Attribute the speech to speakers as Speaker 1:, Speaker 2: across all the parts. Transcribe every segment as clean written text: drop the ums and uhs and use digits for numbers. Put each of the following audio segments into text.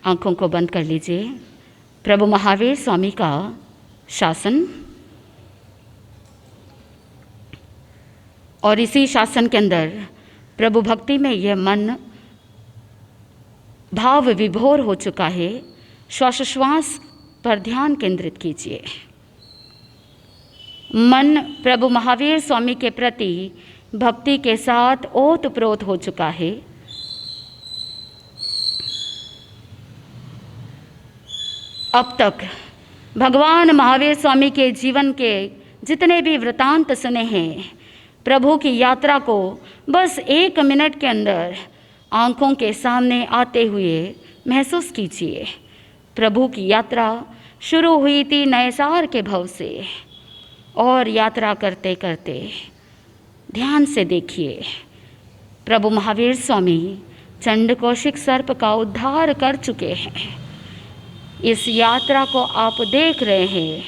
Speaker 1: आंखों को बंद कर लीजिए। प्रभु महावीर स्वामी का शासन, और इसी शासन के अंदर प्रभु भक्ति में यह मन भाव विभोर हो चुका है। श्वासोश्वास पर ध्यान केंद्रित कीजिए। मन प्रभु महावीर स्वामी के प्रति भक्ति के साथ ओतप्रोत हो चुका है। अब तक भगवान महावीर स्वामी के जीवन के जितने भी वृतांत सुने हैं, प्रभु की यात्रा को बस 1 मिनट के अंदर आंखों के सामने आते हुए महसूस कीजिए। प्रभु की यात्रा शुरू हुई थी नए सार के भव से, और यात्रा करते करते ध्यान से देखिए, प्रभु महावीर स्वामी चंड कौशिक सर्प का उद्धार कर चुके हैं। इस यात्रा को आप देख रहे हैं,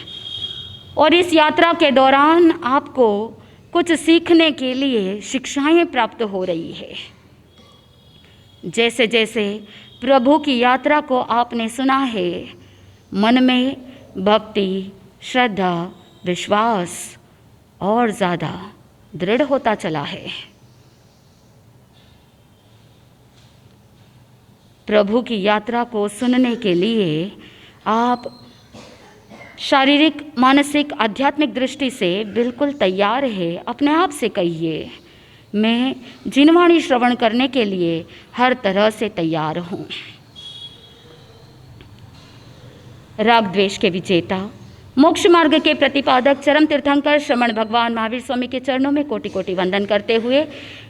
Speaker 1: और इस यात्रा के दौरान आपको कुछ सीखने के लिए शिक्षाएं प्राप्त हो रही है। जैसे जैसे प्रभु की यात्रा को आपने सुना है, मन में भक्ति, श्रद्धा, विश्वास और ज़्यादा दृढ़ होता चला है। प्रभु की यात्रा को सुनने के लिए आप शारीरिक, मानसिक, आध्यात्मिक दृष्टि से बिल्कुल तैयार है। अपने आप से कहिए, मैं जिनवाणी श्रवण करने के लिए हर तरह से तैयार हूँ। राग द्वेष के विजेता, मोक्ष मार्ग के प्रतिपादक, चरम तीर्थंकर श्रमण भगवान महावीर स्वामी के चरणों में कोटि कोटि वंदन करते हुए,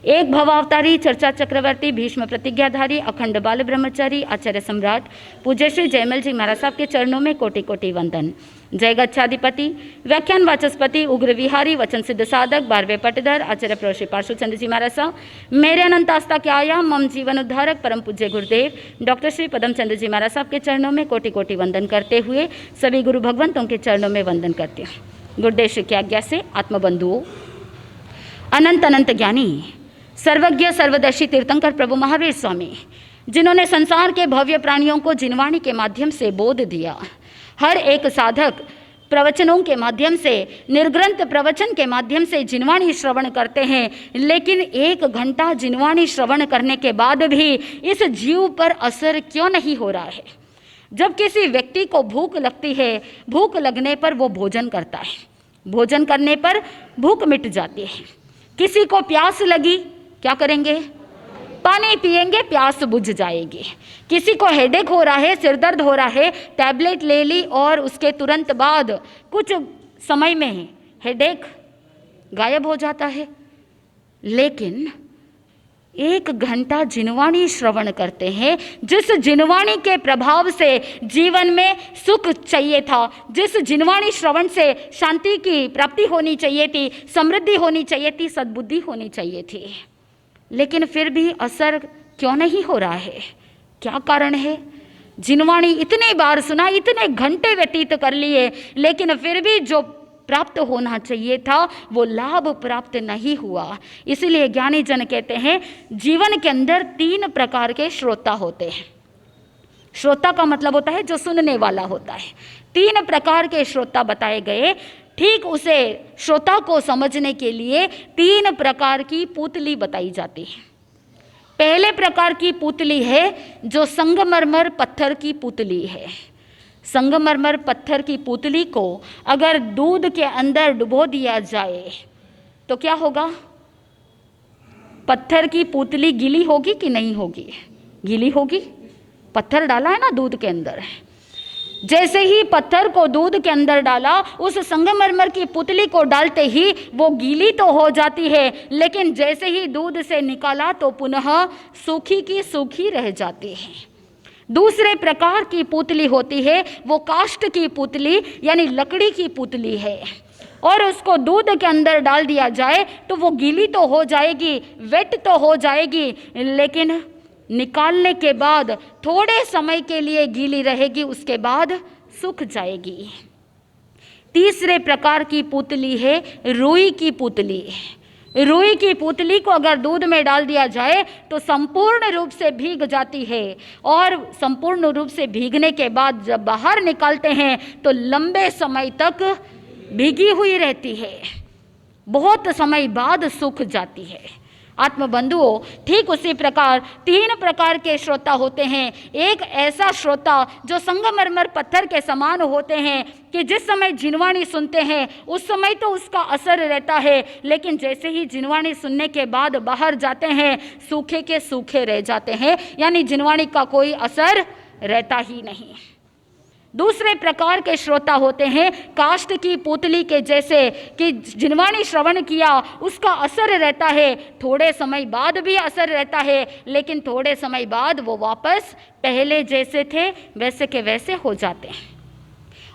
Speaker 1: एक भवावतारी, चर्चा चक्रवर्ती, भीष्म प्रतिज्ञाधारी, अखंड बाल ब्रह्मचारी, आचार्य सम्राट पूज्य श्री जयमल जी महाराज साहब के चरणों में कोटि कोटि वंदन। जय गच्छाधिपति, व्याख्यान वाचस्पति, उग्र विहारी, वचन सिद्ध साधक, 12वें पटधर, आचार्य प्रभु श्री पार्श्वचंद्र जी महाराज साहब, मेरे अनंत आस्था के आयाम, मम जीवन उद्धारक परम पूज्य गुरुदेव डॉक्टर श्री पदम चंद्र जी महाराज साहब के चरणों में कोटि कोटि वंदन करते हुए सभी गुरु भगवंतों के चरणों में वंदन करते हैं। गुरुदेव श्री की आज्ञा से आत्मबंधुओं, अनंत अनंत ज्ञानी, सर्वज्ञ, सर्वदर्शी तीर्थंकर प्रभु महावीर स्वामी, जिन्होंने संसार के भव्य प्राणियों को जिनवाणी के माध्यम से बोध दिया। हर एक साधक प्रवचनों के माध्यम से, निर्ग्रंथ प्रवचन के माध्यम से जिनवाणी श्रवण करते हैं, लेकिन 1 घंटा जिनवाणी श्रवण करने के बाद भी इस जीव पर असर क्यों नहीं हो रहा है? जब किसी व्यक्ति को भूख लगती है, भूख लगने पर वो भोजन करता है, भोजन करने पर भूख मिट जाती है। किसी को प्यास लगी, क्या करेंगे? पानी पिएंगे, प्यास बुझ जाएगी। किसी को हेडेक हो रहा है, सिर दर्द हो रहा है, टैबलेट ले ली और उसके तुरंत बाद कुछ समय में हेडेक गायब हो जाता है। लेकिन 1 घंटा जिनवाणी श्रवण करते हैं, जिस जिनवाणी के प्रभाव से जीवन में सुख चाहिए था, जिस जिनवाणी श्रवण से शांति की प्राप्ति होनी चाहिए थी, समृद्धि होनी चाहिए थी, सद्बुद्धि होनी चाहिए थी, लेकिन फिर भी असर क्यों नहीं हो रहा है? क्या कारण है? जिनवाणी इतनी बार सुना, इतने घंटे व्यतीत कर लिए, लेकिन फिर भी जो प्राप्त होना चाहिए था वो लाभ प्राप्त नहीं हुआ। इसीलिए ज्ञानी जन कहते हैं, जीवन के अंदर 3 प्रकार के श्रोता होते हैं। श्रोता का मतलब होता है जो सुनने वाला होता है। 3 प्रकार के श्रोता बताए गए। ठीक उसे श्रोता को समझने के लिए 3 प्रकार की पुतली बताई जाती है। पहले प्रकार की पुतली है जो संगमरमर पत्थर की पुतली है। संगमरमर पत्थर की पुतली को अगर दूध के अंदर डुबो दिया जाए तो क्या होगा? पत्थर की पुतली गीली होगी कि नहीं होगी? गीली होगी। पत्थर डाला है ना दूध के अंदर, जैसे ही पत्थर को दूध के अंदर डाला, उस संगमरमर की पुतली को डालते ही वो गीली तो हो जाती है, लेकिन जैसे ही दूध से निकाला तो पुनः सूखी की सूखी रह जाती है। दूसरे प्रकार की पुतली होती है वो काष्ठ की पुतली यानी लकड़ी की पुतली है, और उसको दूध के अंदर डाल दिया जाए तो वो गीली तो हो जाएगी, वेट तो हो जाएगी, लेकिन निकालने के बाद थोड़े समय के लिए गीली रहेगी, उसके बाद सूख जाएगी। तीसरे प्रकार की पुतली है रुई की पुतली। रुई की पुतली को अगर दूध में डाल दिया जाए तो संपूर्ण रूप से भीग जाती है, और संपूर्ण रूप से भीगने के बाद जब बाहर निकालते हैं तो लंबे समय तक भीगी हुई रहती है, बहुत समय बाद सूख जाती है। आत्मबंधुओं, ठीक उसी प्रकार 3 प्रकार के श्रोता होते हैं। एक ऐसा श्रोता जो संगमरमर पत्थर के समान होते हैं कि जिस समय जिनवाणी सुनते हैं उस समय तो उसका असर रहता है, लेकिन जैसे ही जिनवाणी सुनने के बाद बाहर जाते हैं सूखे के सूखे रह जाते हैं, यानी जिनवाणी का कोई असर रहता ही नहीं। दूसरे प्रकार के श्रोता होते हैं काष्ठ की पुतली के जैसे, कि जिनवाणी श्रवण किया उसका असर रहता है, थोड़े समय बाद भी असर रहता है, लेकिन थोड़े समय बाद वो वापस पहले जैसे थे वैसे के वैसे हो जाते हैं।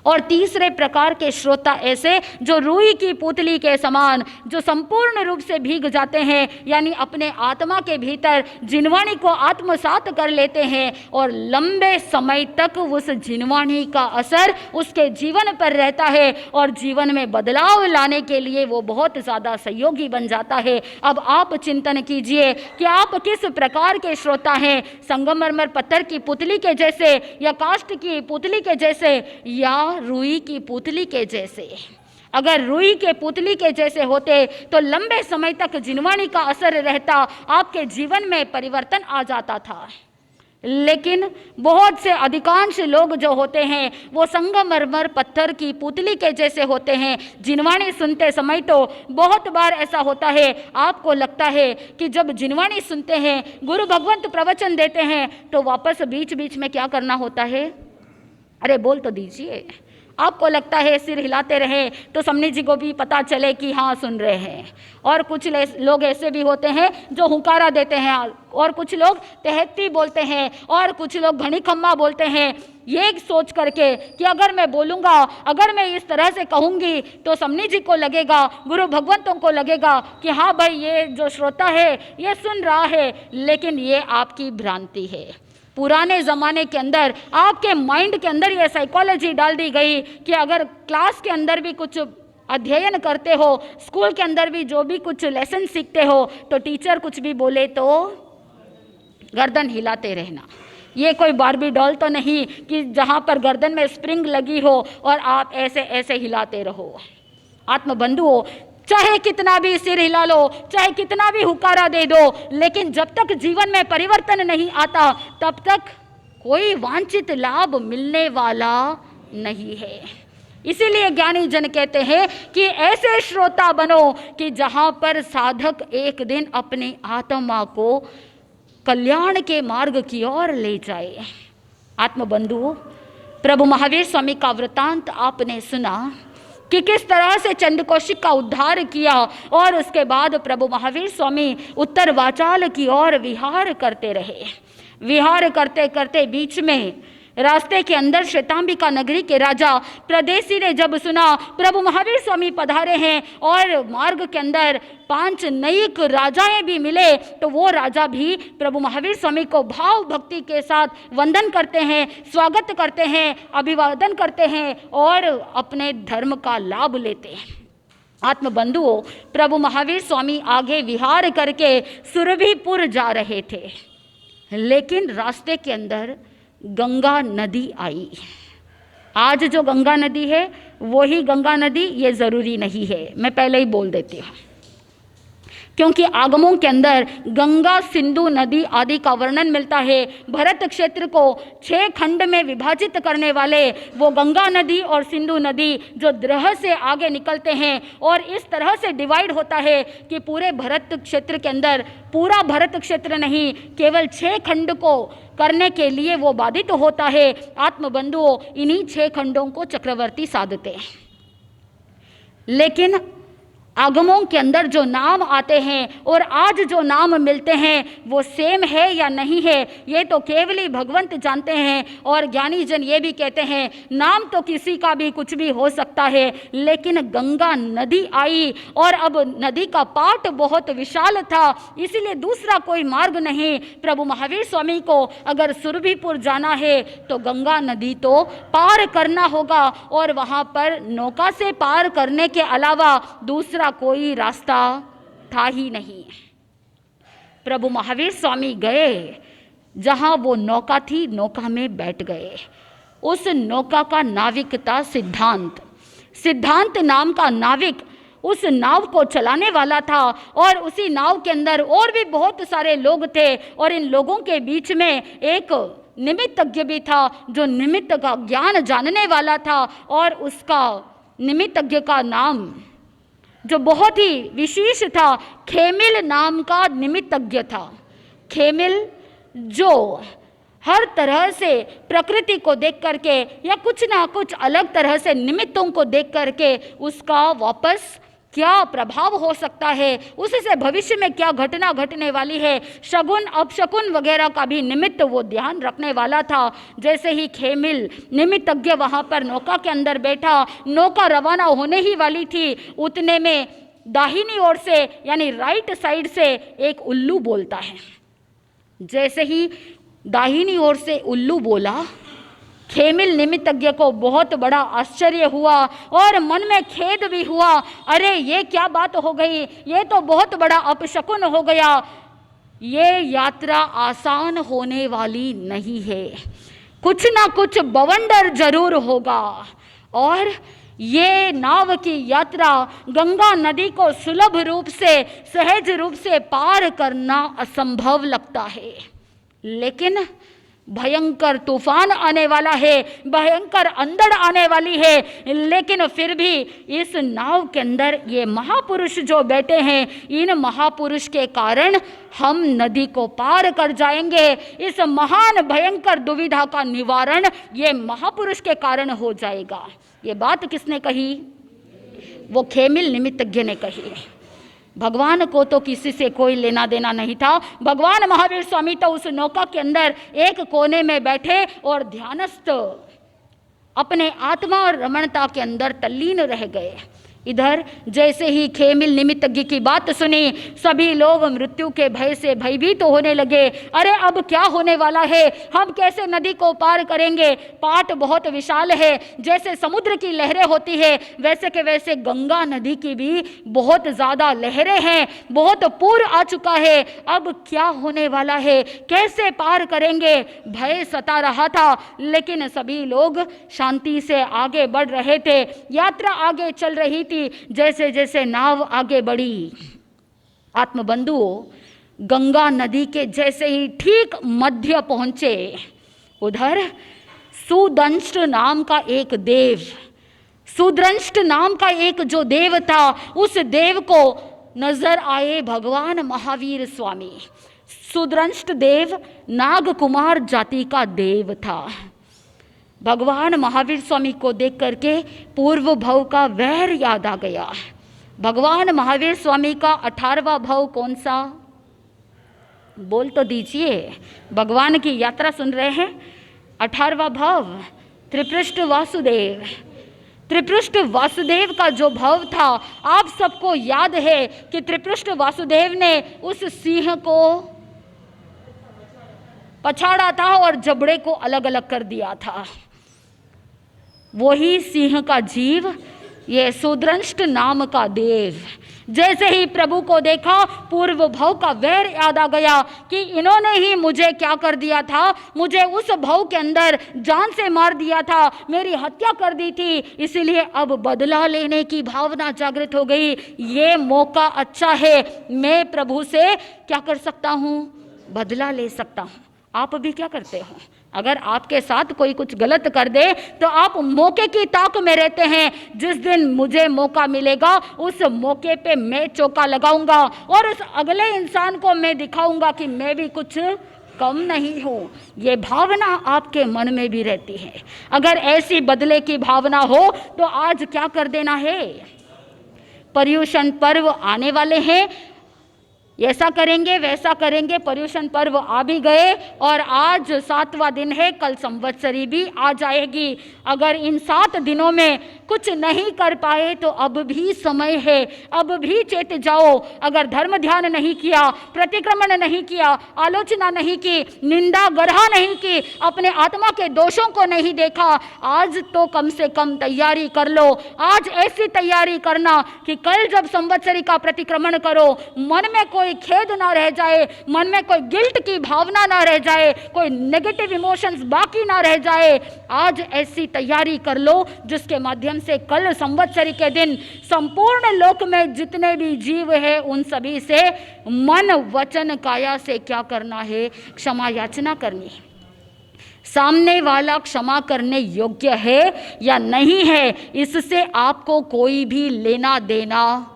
Speaker 1: और तीसरे प्रकार के श्रोता ऐसे जो रुई की पुतली के समान, जो संपूर्ण रूप से भीग जाते हैं, यानी अपने आत्मा के भीतर जिनवाणी को आत्मसात कर लेते हैं और लंबे समय तक उस जिनवाणी का असर उसके जीवन पर रहता है और जीवन में बदलाव लाने के लिए वो बहुत ज़्यादा सहयोगी बन जाता है। अब आप चिंतन कीजिए कि आप किस प्रकार के श्रोता हैं, संगमरमर पत्थर की पुतली के जैसे, या काष्ठ की पुतली के जैसे, या रुई की पुतली के जैसे। अगर रुई के पुतली के जैसे होते तो लंबे समय तक जिनवाणी का असर रहता, आपके जीवन में परिवर्तन आ जाता था। लेकिन बहुत से अधिकांश लोग जो होते हैं वो संगमरमर पत्थर की पुतली के जैसे होते हैं। जिनवाणी सुनते समय तो बहुत बार ऐसा होता है, आपको लगता है कि जब जिनवाणी सुनते हैं, गुरु भगवंत प्रवचन देते हैं, तो वापस बीच बीच में क्या करना होता है, अरे बोल तो दीजिए। आपको लगता है सिर हिलाते रहे तो समनी जी को भी पता चले कि हाँ सुन रहे हैं। और कुछ लोग ऐसे भी होते हैं जो हुंकारा देते हैं, और कुछ लोग तहती बोलते हैं, और कुछ लोग घनी खम्मा बोलते हैं, ये सोच करके कि अगर मैं बोलूँगा, अगर मैं इस तरह से कहूँगी तो समनी जी को लगेगा, गुरु भगवंतों को लगेगा कि हाँ भाई ये जो श्रोता है ये सुन रहा है। लेकिन ये आपकी भ्रांति है। पुराने ज़माने के अंदर आपके माइंड के अंदर ये साइकोलॉजी डाल दी गई कि अगर क्लास के अंदर भी कुछ अध्ययन करते हो, स्कूल के अंदर भी जो भी कुछ लेसन सीखते हो, तो टीचर कुछ भी बोले तो गर्दन हिलाते रहना। ये कोई बार्बी डॉल तो नहीं कि जहाँ पर गर्दन में स्प्रिंग लगी हो और आप ऐसे ऐसे हिलाते रहो। आत्मबंधुओं, चाहे कितना भी सिर हिला लो, चाहे कितना भी हुकारा दे दो, लेकिन जब तक जीवन में परिवर्तन नहीं आता तब तक कोई वांछित लाभ मिलने वाला नहीं है। इसीलिए ज्ञानी जन कहते हैं कि ऐसे श्रोता बनो कि जहाँ पर साधक एक दिन अपनी आत्मा को कल्याण के मार्ग की ओर ले जाए। आत्मबंधुओं, प्रभु महावीर स्वामी का वृतांत आपने सुना कि किस तरह से चंद्रकौशिक का उद्धार किया, और उसके बाद प्रभु महावीर स्वामी उत्तर वाचाल की ओर विहार करते रहे। विहार करते करते बीच में रास्ते के अंदर श्वेतांबिका नगरी के राजा प्रदेशी ने जब सुना प्रभु महावीर स्वामी पधारे हैं और मार्ग के अंदर 5 नयिक राजाएं भी मिले, तो वो राजा भी प्रभु महावीर स्वामी को भाव भक्ति के साथ वंदन करते हैं, स्वागत करते हैं, अभिवादन करते हैं और अपने धर्म का लाभ लेते हैं। आत्मबंधुओं, प्रभु महावीर स्वामी आगे विहार करके सुरभिपुर जा रहे थे, लेकिन रास्ते के अंदर गंगा नदी आई। आज जो गंगा नदी है वही गंगा नदी ये ज़रूरी नहीं है, मैं पहले ही बोल देती हूँ, क्योंकि आगमों के अंदर गंगा, सिंधु नदी आदि का वर्णन मिलता है। भरत क्षेत्र को 6 खंड में विभाजित करने वाले वो गंगा नदी और सिंधु नदी जो द्रह से आगे निकलते हैं और इस तरह से डिवाइड होता है कि पूरे भरत क्षेत्र के अंदर, पूरा भरत क्षेत्र नहीं, केवल 6 खंड को करने के लिए वो बाधित होता है। आत्मबंधुओं, इन्हीं 6 खंडों को चक्रवर्ती साधते हैं। लेकिन आगमों के अंदर जो नाम आते हैं और आज जो नाम मिलते हैं वो सेम है या नहीं है, ये तो केवल ही भगवंत जानते हैं। और ज्ञानी जन ये भी कहते हैं नाम तो किसी का भी कुछ भी हो सकता है, लेकिन गंगा नदी आई और अब नदी का पाट बहुत विशाल था, इसीलिए दूसरा कोई मार्ग नहीं। प्रभु महावीर स्वामी को अगर सुरभिपुर जाना है तो गंगा नदी तो पार करना होगा, और वहाँ पर नौका से पार करने के अलावा दूसरा कोई रास्ता था ही नहीं। प्रभु महावीर स्वामी गए जहाँ वो नौका थी, नौका में बैठ गए। उस नौका का नाविक था सिद्धांत। सिद्धांत नाम का नाविक उस नाव को चलाने वाला था और उसी नाव के अंदर और भी बहुत सारे लोग थे और इन लोगों के बीच में एक निमित्तज्ञ भी था जो निमित्त का ज्ञान जानने वाला था और उसका निमित्तज्ञ का नाम जो बहुत ही विशेष था, खेमिल नाम का निमित्तज्ञ था। खेमिल जो हर तरह से प्रकृति को देख करके या कुछ ना कुछ अलग तरह से निमित्तों को देख करके उसका वापस क्या प्रभाव हो सकता है, उससे भविष्य में क्या घटना घटने वाली है, शगुन अपशकुन वगैरह का भी निमित्त वो ध्यान रखने वाला था। जैसे ही खेमिल निमित्तज्ञ वहाँ पर नौका के अंदर बैठा, नौका रवाना होने ही वाली थी, उतने में दाहिनी ओर से यानी राइट साइड से एक उल्लू बोलता है। जैसे ही दाहिनी ओर से उल्लू बोला, खेमिल निमित्तज्ञ को बहुत बड़ा आश्चर्य हुआ और मन में खेद भी हुआ। अरे ये क्या बात हो गई, ये तो बहुत बड़ा अपशकुन हो गया। ये यात्रा आसान होने वाली नहीं है, कुछ ना कुछ बवंडर जरूर होगा और ये नाव की यात्रा गंगा नदी को सुलभ रूप से, सहज रूप से पार करना असंभव लगता है। लेकिन भयंकर तूफान आने वाला है, भयंकर अंधड़ आने वाली है, लेकिन फिर भी इस नाव के अंदर ये महापुरुष जो बैठे हैं, इन महापुरुष के कारण हम नदी को पार कर जाएंगे। इस महान भयंकर दुविधा का निवारण ये महापुरुष के कारण हो जाएगा। ये बात किसने कही? वो खेमिल निमित्तज्ञ ने कही। भगवान को तो किसी से कोई लेना देना नहीं था। भगवान महावीर स्वामी तो उस नौका के अंदर एक कोने में बैठे और ध्यानस्थ अपने आत्मा और रमणता के अंदर तल्लीन रह गए। इधर जैसे ही खेमिल निमित्तज्ञ की बात सुनी, सभी लोग मृत्यु के भय से भयभीत होने लगे। अरे अब क्या होने वाला है, हम कैसे नदी को पार करेंगे? पाट बहुत विशाल है, जैसे समुद्र की लहरें होती है वैसे के वैसे गंगा नदी की भी बहुत ज़्यादा लहरें हैं, बहुत पूर आ चुका है। अब क्या होने वाला है, कैसे पार करेंगे? भय सता रहा था, लेकिन सभी लोग शांति से आगे बढ़ रहे थे। यात्रा आगे चल रही थी। जैसे जैसे नाव आगे बढ़ी, आत्मबंधुओं, गंगा नदी के जैसे ही ठीक मध्य पहुंचे, उधर सुदंष्ट नाम का एक देव, सुदृष्ट नाम का एक जो देव था, उस देव को नजर आए भगवान महावीर स्वामी। सुदृष्ट देव नाग कुमार जाति का देव था। भगवान महावीर स्वामी को देख करके पूर्व भव का वैर याद आ गया। भगवान महावीर स्वामी का 18वां भव कौन सा? बोल तो दीजिए, भगवान की यात्रा सुन रहे हैं। 18वां भव त्रिपृष्ठ वासुदेव। त्रिपृष्ठ वासुदेव का जो भव था, आप सबको याद है कि त्रिपृष्ठ वासुदेव ने उस सिंह को पछाड़ा था और जबड़े को अलग अलग कर दिया था। वही सिंह का जीव ये सुदृष्ट नाम का देव जैसे ही प्रभु को देखा, पूर्व भव का वैर याद आ गया कि इन्होंने ही मुझे क्या कर दिया था, मुझे उस भव के अंदर जान से मार दिया था, मेरी हत्या कर दी थी, इसीलिए अब बदला लेने की भावना जागृत हो गई। ये मौका अच्छा है, मैं प्रभु से क्या कर सकता हूँ? बदला ले सकता हूँ। आप भी क्या करते हो? अगर आपके साथ कोई कुछ गलत कर दे तो आप मौके की ताक में रहते हैं। जिस दिन मुझे मौका मिलेगा उस मौके पे मैं चौका लगाऊंगा और उस अगले इंसान को मैं दिखाऊंगा कि मैं भी कुछ कम नहीं हूँ। ये भावना आपके मन में भी रहती है। अगर ऐसी बदले की भावना हो तो आज क्या कर देना है? पर्युषण पर्व आने वाले हैं। ऐसा करेंगे वैसा करेंगे, पर्युषण पर्व आ भी गए और आज 7वां दिन है, कल संवत्सरी भी आ जाएगी। अगर इन 7 दिनों में कुछ नहीं कर पाए तो अब भी समय है, अब भी चेत जाओ। अगर धर्म ध्यान नहीं किया, प्रतिक्रमण नहीं किया, आलोचना नहीं की, निंदा गरहा नहीं की, अपने आत्मा के दोषों को नहीं देखा, आज तो कम से कम तैयारी कर लो। आज ऐसी तैयारी करना कि कल जब संवत्सरी का प्रतिक्रमण करो, मन में कोई खेद ना रह जाए, मन में कोई गिल्ट की भावना ना रह जाए, कोई नेगेटिव इमोशंस बाकी ना रह जाए। आज ऐसी तैयारी कर लो जिसके माध्यम से कल संवत्सरी के दिन संपूर्ण लोक में जितने भी जीव है उन सभी से मन वचन काया से क्या करना है, क्षमा याचना करनी है। सामने वाला क्षमा करने योग्य है या नहीं है, इससे आपको कोई भी लेना देना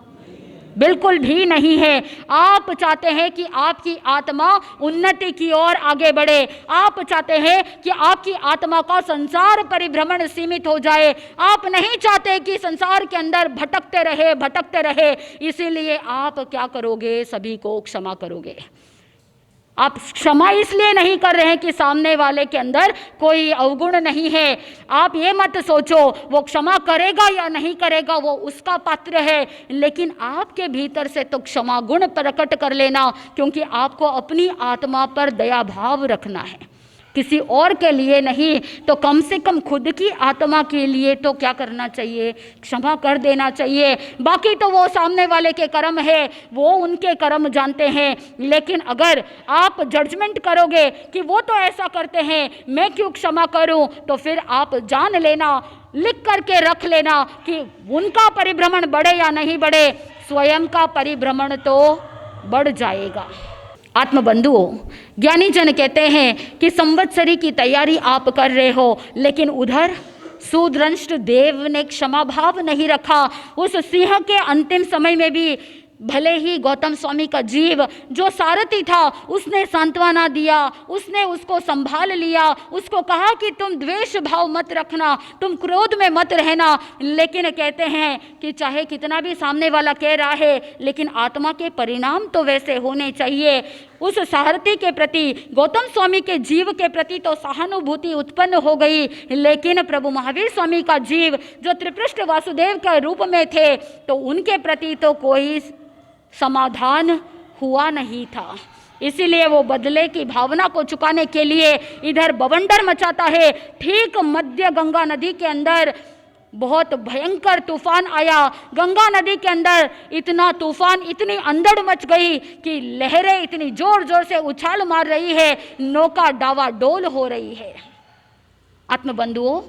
Speaker 1: बिल्कुल भी नहीं है। आप चाहते हैं कि आपकी आत्मा उन्नति की ओर आगे बढ़े, आप चाहते हैं कि आपकी आत्मा का संसार परिभ्रमण सीमित हो जाए, आप नहीं चाहते कि संसार के अंदर भटकते रहे। इसीलिए आप क्या करोगे, सभी को क्षमा करोगे। आप क्षमा इसलिए नहीं कर रहे हैं कि सामने वाले के अंदर कोई अवगुण नहीं है। आप ये मत सोचो वो क्षमा करेगा या नहीं करेगा, वो उसका पात्र है, लेकिन आपके भीतर से तो क्षमा गुण प्रकट कर लेना, क्योंकि आपको अपनी आत्मा पर दया भाव रखना है, किसी और के लिए नहीं। तो कम से कम खुद की आत्मा के लिए तो क्या करना चाहिए, क्षमा कर देना चाहिए। बाकी तो वो सामने वाले के कर्म है, वो उनके कर्म जानते हैं। लेकिन अगर आप जजमेंट करोगे कि वो तो ऐसा करते हैं, मैं क्यों क्षमा करूं, तो फिर आप जान लेना, लिख करके रख लेना कि उनका परिभ्रमण बढ़े या नहीं बढ़े, स्वयं का परिभ्रमण तो बढ़ जाएगा। आत्मबंधुओं, ज्ञानी जन कहते हैं कि संवत्सरी की तैयारी आप कर रहे हो, लेकिन उधर शूद्रंष्ट देव ने क्षमा भाव नहीं रखा। उस सिंह के अंतिम समय में भी भले ही गौतम स्वामी का जीव जो सारथी था उसने सांत्वना दिया, उसने उसको संभाल लिया, उसको कहा कि तुम द्वेष भाव मत रखना, तुम क्रोध में मत रहना। लेकिन कहते हैं कि चाहे कितना भी सामने वाला कह रहा है, लेकिन आत्मा के परिणाम तो वैसे होने चाहिए। उस सारथी के प्रति, गौतम स्वामी के जीव के प्रति तो सहानुभूति उत्पन्न हो गई, लेकिन प्रभु महावीर स्वामी का जीव जो त्रिपृष्ठ वासुदेव के रूप में थे, तो उनके प्रति तो कोई समाधान हुआ नहीं था। इसीलिए वो बदले की भावना को चुकाने के लिए इधर बवंडर मचाता है। ठीक मध्य गंगा नदी के अंदर बहुत भयंकर तूफान आया। गंगा नदी के अंदर इतना तूफान, इतनी अंधड़ मच गई कि लहरें इतनी जोर जोर से उछाल मार रही है, नौका डावाडोल हो रही है। आत्मबंधुओं,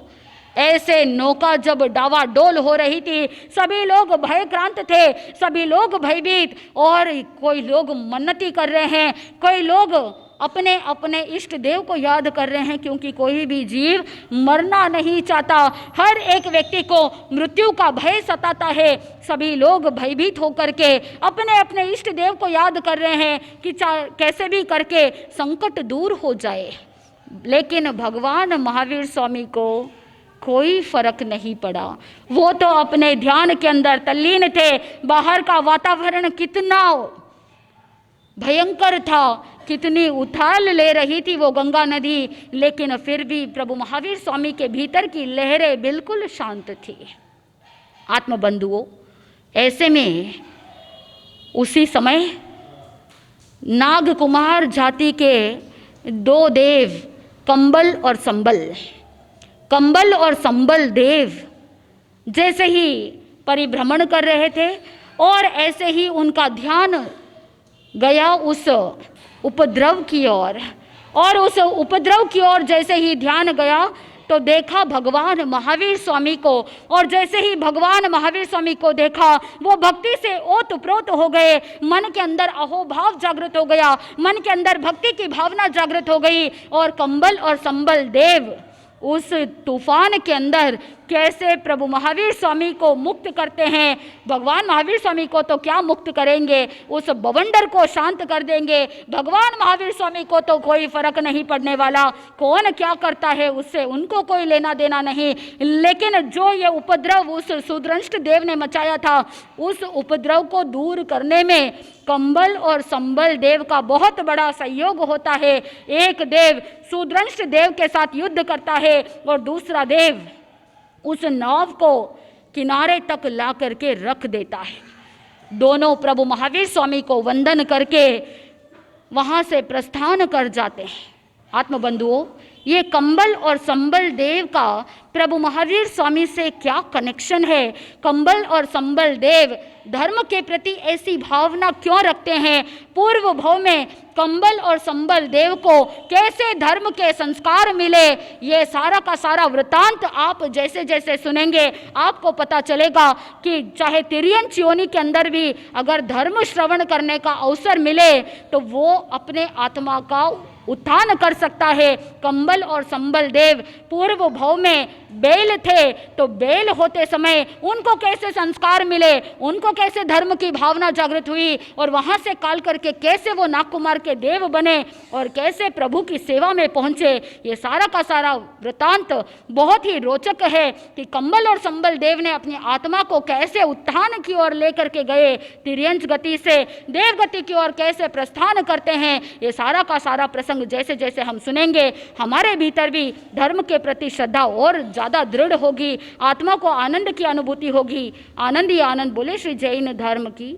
Speaker 1: ऐसे नौका जब डावाडोल हो रही थी, सभी लोग भयक्रांत थे, सभी लोग भयभीत, और कोई लोग मन्नती कर रहे हैं, कोई लोग अपने अपने इष्ट देव को याद कर रहे हैं, क्योंकि कोई भी जीव मरना नहीं चाहता। हर एक व्यक्ति को मृत्यु का भय सताता है। सभी लोग भयभीत होकर के अपने अपने इष्ट देव को याद कर रहे हैं कि कैसे भी करके संकट दूर हो जाए। लेकिन भगवान महावीर स्वामी को कोई फर्क नहीं पड़ा। वो तो अपने ध्यान के अंदर तल्लीन थे। बाहर का वातावरण कितना भयंकर था, कितनी उछाल ले रही थी वो गंगा नदी, लेकिन फिर भी प्रभु महावीर स्वामी के भीतर की लहरें बिल्कुल शांत थी। आत्मबंधुओं, ऐसे में उसी समय नाग कुमार जाति के 2 देव कंबल और संबल देव जैसे ही परिभ्रमण कर रहे थे, और ऐसे ही उनका ध्यान गया उस उपद्रव की ओर, और उस उपद्रव की ओर जैसे ही ध्यान गया तो देखा भगवान महावीर स्वामी को, और जैसे ही भगवान महावीर स्वामी को देखा वो भक्ति से ओतप्रोत हो गए। मन के अंदर अहोभाव जागृत हो गया, मन के अंदर भक्ति की भावना जागृत हो गई, और कंबल और संबल देव उस तूफान के अंदर कैसे प्रभु महावीर स्वामी को मुक्त करते हैं। भगवान महावीर स्वामी को तो क्या मुक्त करेंगे, उस बवंडर को शांत कर देंगे। भगवान महावीर स्वामी को तो कोई फर्क नहीं पड़ने वाला, कौन क्या करता है उससे उनको कोई लेना देना नहीं। लेकिन जो ये उपद्रव उस शूद्रंष्ट देव ने मचाया था, उस उपद्रव को दूर करने में कंबल और संबल देव का बहुत बड़ा सहयोग होता है। एक देव शूद्रंष्ट देव के साथ युद्ध करता है और दूसरा देव उस नाव को किनारे तक ला करके रख देता है। दोनों प्रभु महावीर स्वामी को वंदन करके वहाँ से प्रस्थान कर जाते हैं। आत्मबंधुओं, ये कंबल और संबल देव का प्रभु महावीर स्वामी से क्या कनेक्शन है? कंबल और संबल देव धर्म के प्रति ऐसी भावना क्यों रखते हैं? पूर्व भव में कंबल और संबल देव को कैसे धर्म के संस्कार मिले, ये सारा का सारा वृतांत आप जैसे जैसे सुनेंगे आपको पता चलेगा कि चाहे तिर्यन योनि के अंदर भी अगर धर्म श्रवण करने का अवसर मिले तो वो अपने आत्मा का उत्थान कर सकता है। कंबल और संबल देव पूर्व भव में बेल थे, तो बेल होते समय उनको कैसे संस्कार मिले, उनको कैसे धर्म की भावना जागृत हुई और वहाँ से काल करके कैसे वो नागकुमार के देव बने और कैसे प्रभु की सेवा में पहुँचे, ये सारा का सारा वृतांत बहुत ही रोचक है कि कंबल और संबल देव ने अपनी आत्मा को कैसे उत्थान की ओर लेकर के गए, तिर्यंच गति से देव गति की ओर कैसे प्रस्थान करते हैं। ये सारा का सारा प्रसंग जैसे जैसे हम सुनेंगे हमारे भीतर भी धर्म के प्रति श्रद्धा और ज़्यादा दृढ़ होगी, आत्मा को आनंद की अनुभूति होगी। आनंद ही आनंद बोले श्री जैन धर्म की।